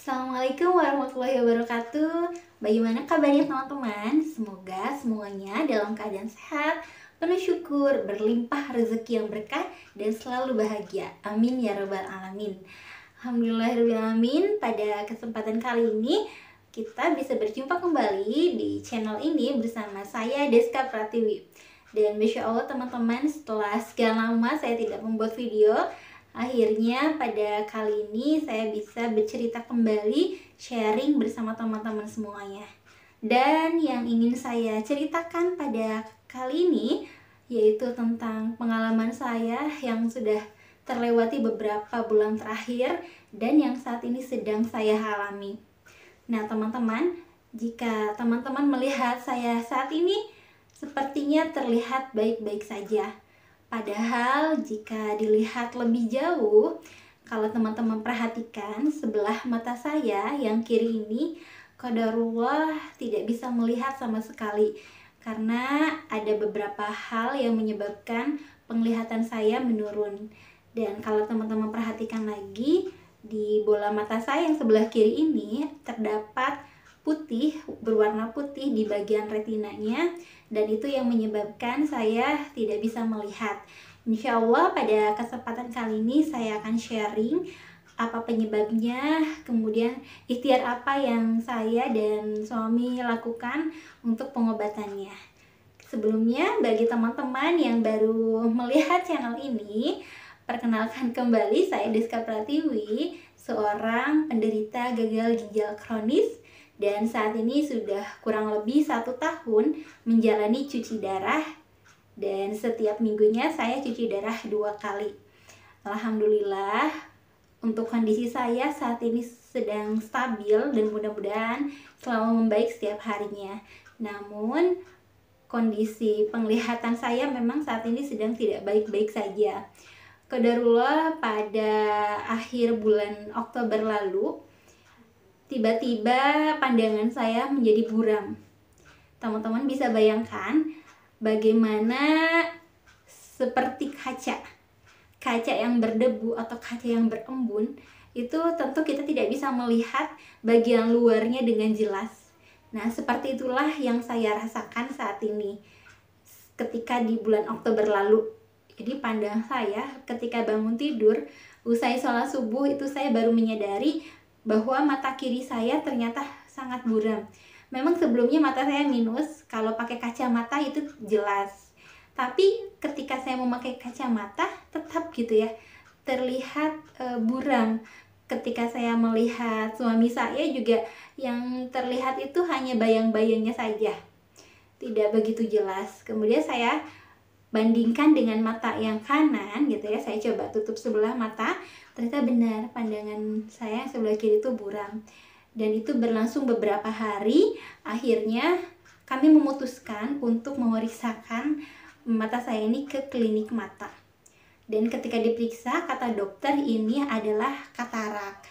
Assalamualaikum warahmatullahi wabarakatuh. Bagaimana kabarnya teman-teman? Semoga semuanya dalam keadaan sehat, penuh syukur, berlimpah rezeki yang berkah, dan selalu bahagia. Amin ya rabbal alamin. Alhamdulillahirrahmanirrahim. Pada kesempatan kali ini kita bisa berjumpa kembali di channel ini bersama saya Deska Pratiwi. Dan Masya Allah teman-teman, setelah sekian lama saya tidak membuat video, akhirnya pada kali ini saya bisa bercerita kembali, sharing bersama teman-teman semuanya. Dan yang ingin saya ceritakan pada kali ini yaitu tentang pengalaman saya yang sudah terlewati beberapa bulan terakhir dan yang saat ini sedang saya alami. Nah teman-teman, jika teman-teman melihat saya saat ini sepertinya terlihat baik-baik saja. Padahal jika dilihat lebih jauh, kalau teman-teman perhatikan sebelah mata saya yang kiri ini, qadarullah tidak bisa melihat sama sekali. Karena ada beberapa hal yang menyebabkan penglihatan saya menurun. Dan kalau teman-teman perhatikan lagi, di bola mata saya yang sebelah kiri ini terdapat putih, berwarna putih di bagian retinanya, dan itu yang menyebabkan saya tidak bisa melihat. Insya Allah pada kesempatan kali ini saya akan sharing apa penyebabnya, kemudian ikhtiar apa yang saya dan suami lakukan untuk pengobatannya. Sebelumnya, bagi teman-teman yang baru melihat channel ini, perkenalkan kembali saya Deska Pratiwi, seorang penderita gagal ginjal kronis, dan saat ini sudah kurang lebih 1 tahun menjalani cuci darah, dan setiap minggunya saya cuci darah 2 kali. Alhamdulillah, untuk kondisi saya saat ini sedang stabil dan mudah-mudahan selalu membaik setiap harinya. Namun kondisi penglihatan saya memang saat ini sedang tidak baik-baik saja. Qadarullah pada akhir bulan Oktober lalu, tiba-tiba pandangan saya menjadi buram. Teman-teman bisa bayangkan bagaimana seperti kaca yang berdebu atau kaca yang berembun, itu tentu kita tidak bisa melihat bagian luarnya dengan jelas. Nah, seperti itulah yang saya rasakan saat ini ketika di bulan Oktober lalu. Jadi pandangan saya ketika bangun tidur, usai sholat subuh itu saya baru menyadari bahwa mata kiri saya ternyata sangat buram. Memang sebelumnya mata saya minus, kalau pakai kacamata itu jelas. Tapi ketika saya memakai kacamata tetap gitu ya, terlihat buram. Ketika saya melihat suami saya juga yang terlihat itu hanya bayang-bayangnya saja, tidak begitu jelas. Kemudian saya bandingkan dengan mata yang kanan gitu ya, saya coba tutup sebelah mata, ternyata benar pandangan saya yang sebelah kiri itu buram. Dan itu berlangsung beberapa hari. Akhirnya kami memutuskan untuk memeriksakan mata saya ini ke klinik mata. Dan ketika diperiksa, kata dokter ini adalah katarak.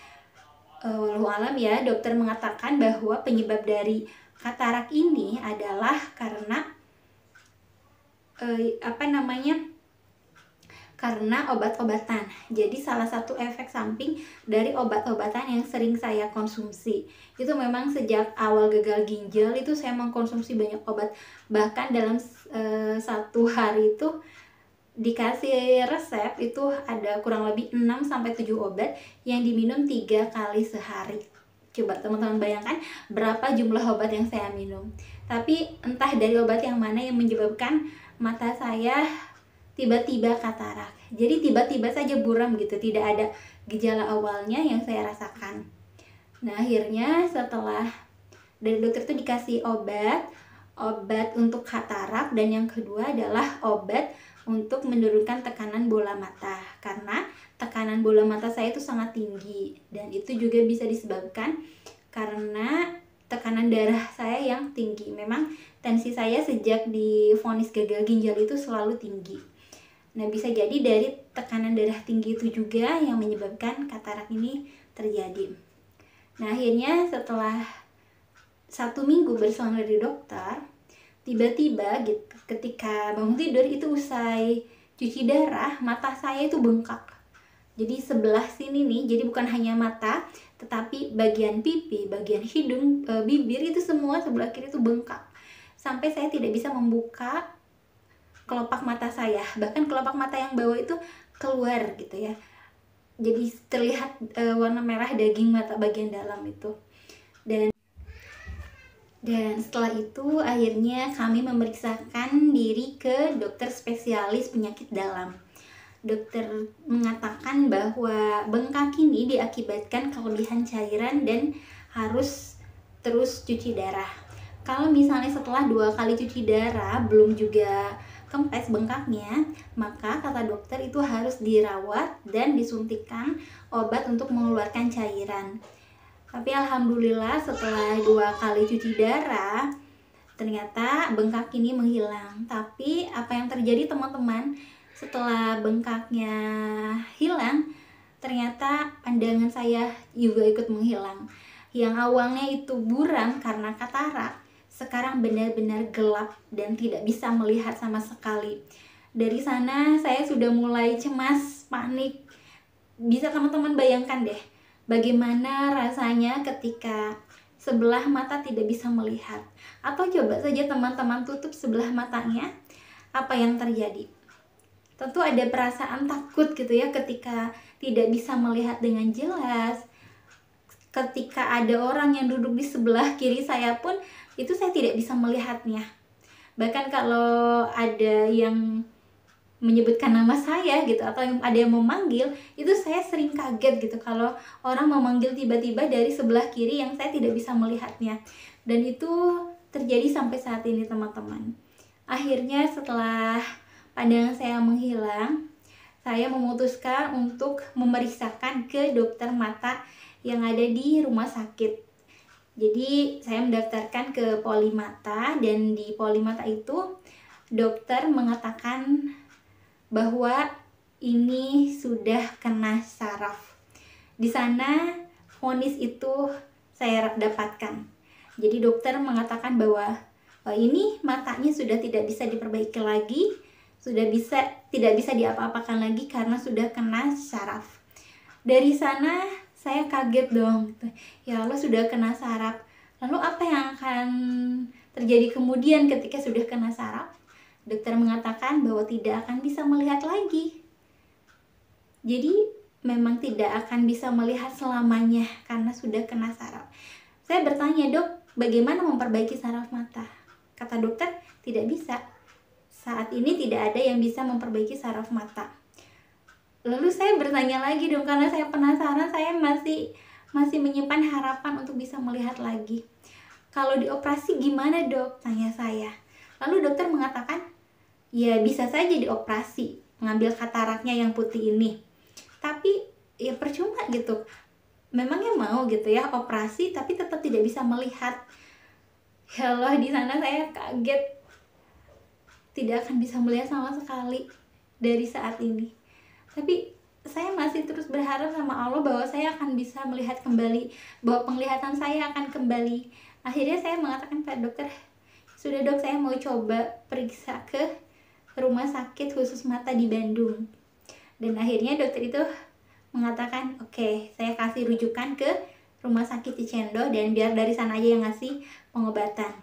Wallahu alam ya, dokter mengatakan bahwa penyebab dari katarak ini adalah karena karena obat-obatan. Jadi salah satu efek samping dari obat-obatan yang sering saya konsumsi itu memang sejak awal gagal ginjal itu saya mengkonsumsi banyak obat. Bahkan dalam 1 hari itu dikasih resep itu ada kurang lebih 6-7 obat yang diminum 3 kali sehari. Coba teman-teman bayangkan berapa jumlah obat yang saya minum. Tapi entah dari obat yang mana yang menyebabkan mata saya tiba-tiba katarak. Jadi tiba-tiba saja buram gitu, tidak ada gejala awalnya yang saya rasakan. Nah akhirnya setelah dari dokter itu dikasih obat untuk katarak, dan yang kedua adalah obat untuk menurunkan tekanan bola mata, karena tekanan bola mata saya itu sangat tinggi, dan itu juga bisa disebabkan karena tekanan darah saya yang tinggi. Memang tensi saya sejak divonis gagal ginjal itu selalu tinggi. Nah bisa jadi dari tekanan darah tinggi itu juga yang menyebabkan katarak ini terjadi. Nah akhirnya setelah 1 minggu bersama dari dokter, tiba-tiba gitu, ketika bangun tidur itu usai cuci darah, mata saya itu bengkak. Jadi sebelah sini nih, jadi bukan hanya mata, tetapi bagian pipi, bagian hidung, bibir itu semua sebelah kiri itu bengkak. Sampai saya tidak bisa membuka kelopak mata saya, bahkan kelopak mata yang bawah itu keluar gitu ya. Jadi terlihat warna merah daging mata bagian dalam itu. Dan setelah itu akhirnya kami memeriksakan diri ke dokter spesialis penyakit dalam. Dokter mengatakan bahwa bengkak ini diakibatkan kelebihan cairan dan harus terus cuci darah. Kalau misalnya setelah 2 kali cuci darah belum juga kempes bengkaknya, maka kata dokter itu harus dirawat dan disuntikkan obat untuk mengeluarkan cairan. Tapi alhamdulillah setelah 2 kali cuci darah ternyata bengkak ini menghilang. Tapi apa yang terjadi teman-teman, setelah bengkaknya hilang ternyata pandangan saya juga ikut menghilang. Yang awalnya itu buram karena katarak, sekarang benar-benar gelap dan tidak bisa melihat sama sekali. Dari sana saya sudah mulai cemas, panik. Bisa teman-teman bayangkan deh bagaimana rasanya ketika sebelah mata tidak bisa melihat. Atau coba saja teman-teman tutup sebelah matanya, apa yang terjadi? Tentu ada perasaan takut gitu ya ketika tidak bisa melihat dengan jelas. Ketika ada orang yang duduk di sebelah kiri saya pun, itu saya tidak bisa melihatnya. Bahkan kalau ada yang menyebutkan nama saya gitu atau ada yang memanggil, itu saya sering kaget gitu kalau orang memanggil tiba-tiba dari sebelah kiri yang saya tidak bisa melihatnya. Dan itu terjadi sampai saat ini teman-teman. Akhirnya setelah pandangan saya menghilang, saya memutuskan untuk memeriksakan ke dokter mata yang ada di rumah sakit. Jadi saya mendaftarkan ke Polimata, dan di Polimata itu dokter mengatakan bahwa ini sudah kena saraf. Di sana vonis itu saya dapatkan. Jadi dokter mengatakan bahwa ini matanya sudah tidak bisa diperbaiki lagi, tidak bisa diapa-apakan lagi karena sudah kena saraf. Dari sana saya kaget dong. Ya Allah, sudah kena saraf. Lalu apa yang akan terjadi kemudian ketika sudah kena saraf? Dokter mengatakan bahwa tidak akan bisa melihat lagi. Jadi memang tidak akan bisa melihat selamanya karena sudah kena saraf. Saya bertanya, dok, bagaimana memperbaiki saraf mata? Kata dokter, tidak bisa. Saat ini tidak ada yang bisa memperbaiki saraf mata. Lalu saya bertanya lagi dong, karena saya penasaran, saya masih menyimpan harapan untuk bisa melihat lagi. Kalau dioperasi gimana dok? Tanya saya. Lalu dokter mengatakan, ya bisa saja dioperasi, mengambil kataraknya yang putih ini. Tapi ya percuma gitu. Memangnya mau gitu ya operasi tapi tetap tidak bisa melihat. Ya Allah, di sana saya kaget. Tidak akan bisa melihat sama sekali dari saat ini. Tapi saya masih terus berharap sama Allah bahwa saya akan bisa melihat kembali, bahwa penglihatan saya akan kembali. Akhirnya saya mengatakan pada dokter, sudah dok, saya mau coba periksa ke rumah sakit khusus mata di Bandung. Dan akhirnya dokter itu mengatakan, oke, saya kasih rujukan ke rumah sakit Cicendo dan biar dari sana aja yang ngasih pengobatan.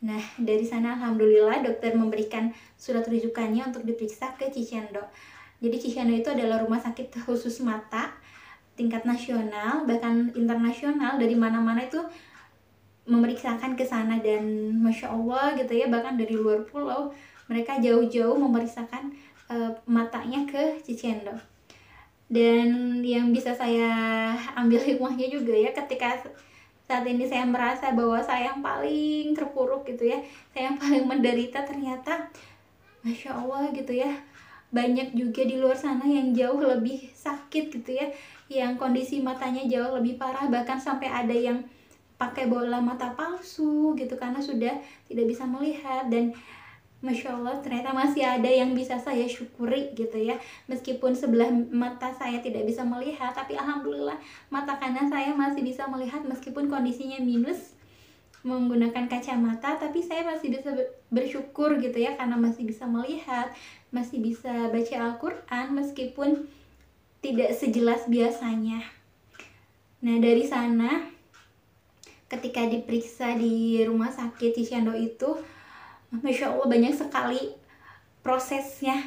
Nah, dari sana alhamdulillah dokter memberikan surat rujukannya untuk diperiksa ke Cicendo. Jadi Cicendo itu adalah rumah sakit khusus mata tingkat nasional, bahkan internasional, dari mana-mana itu memeriksakan ke sana. Dan Masya Allah gitu ya, bahkan dari luar pulau mereka jauh-jauh memeriksakan matanya ke Cicendo. Dan yang bisa saya ambil hikmahnya juga ya, ketika saat ini saya merasa bahwa saya yang paling terpuruk gitu ya, saya yang paling menderita, ternyata Masya Allah gitu ya, banyak juga di luar sana yang jauh lebih sakit gitu ya, yang kondisi matanya jauh lebih parah, bahkan sampai ada yang pakai bola mata palsu gitu karena sudah tidak bisa melihat. Dan Masya Allah, ternyata masih ada yang bisa saya syukuri gitu ya. Meskipun sebelah mata saya tidak bisa melihat, tapi alhamdulillah mata kanan saya masih bisa melihat meskipun kondisinya minus menggunakan kacamata, tapi saya masih bisa bersyukur gitu ya karena masih bisa melihat, masih bisa baca Al-Quran meskipun tidak sejelas biasanya. Nah, dari sana ketika diperiksa di rumah sakit Cicendo itu, Masya Allah banyak sekali prosesnya.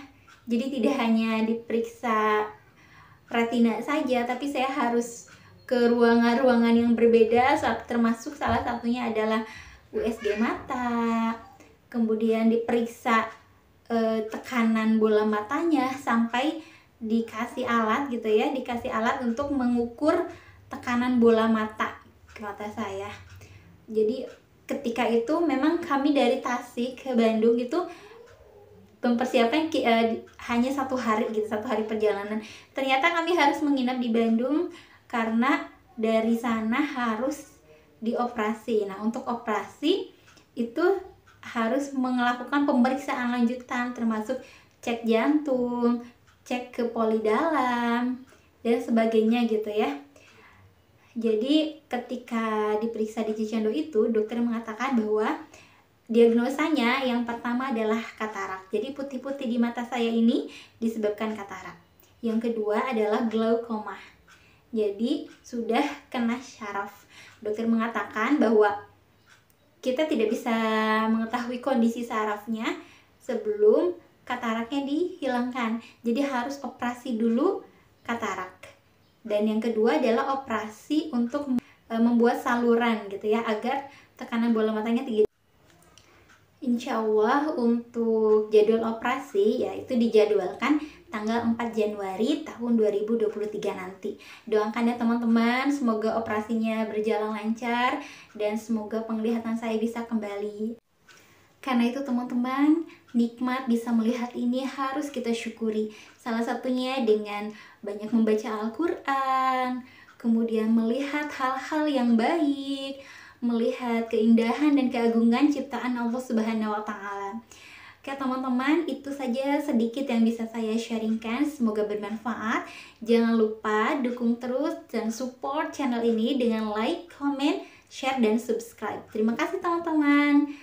Jadi tidak hanya diperiksa retina saja, tapi saya harus ke ruangan-ruangan yang berbeda, termasuk salah satunya adalah USG mata, kemudian diperiksa tekanan bola matanya, sampai dikasih alat gitu ya, dikasih alat untuk mengukur tekanan bola mata saya. Jadi ketika itu memang kami dari Tasik ke Bandung itu mempersiapkan hanya 1 hari gitu, 1 hari perjalanan. Ternyata kami harus menginap di Bandung karena dari sana harus dioperasi. Nah, untuk operasi itu harus melakukan pemeriksaan lanjutan, termasuk cek jantung, cek ke poli dalam, dan sebagainya gitu ya. Jadi ketika diperiksa di Cicendo itu, dokter mengatakan bahwa diagnosanya yang pertama adalah katarak. Jadi putih-putih di mata saya ini disebabkan katarak. Yang kedua adalah glaukoma. Jadi sudah kena syaraf. Dokter mengatakan bahwa kita tidak bisa mengetahui kondisi sarafnya sebelum kataraknya dihilangkan. Jadi harus operasi dulu katarak. Dan yang kedua adalah operasi untuk membuat saluran gitu ya, agar tekanan bola matanya tinggi. Insya Allah untuk jadwal operasi ya itu dijadwalkan tanggal 4 Januari tahun 2023 nanti. Doakan ya teman-teman, semoga operasinya berjalan lancar dan semoga penglihatan saya bisa kembali. Karena itu teman-teman, nikmat bisa melihat ini harus kita syukuri. Salah satunya dengan banyak membaca Al-Quran, kemudian melihat hal-hal yang baik, melihat keindahan dan keagungan ciptaan Allah Subhanahu wa Ta'ala. Oke teman-teman, itu saja sedikit yang bisa saya sharingkan. Semoga bermanfaat. Jangan lupa dukung terus dan support channel ini dengan like, comment, share, dan subscribe. Terima kasih teman-teman.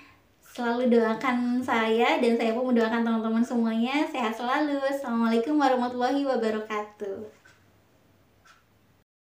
Selalu doakan saya dan saya pun mendoakan teman-teman semuanya sehat selalu. Assalamualaikum warahmatullahi wabarakatuh.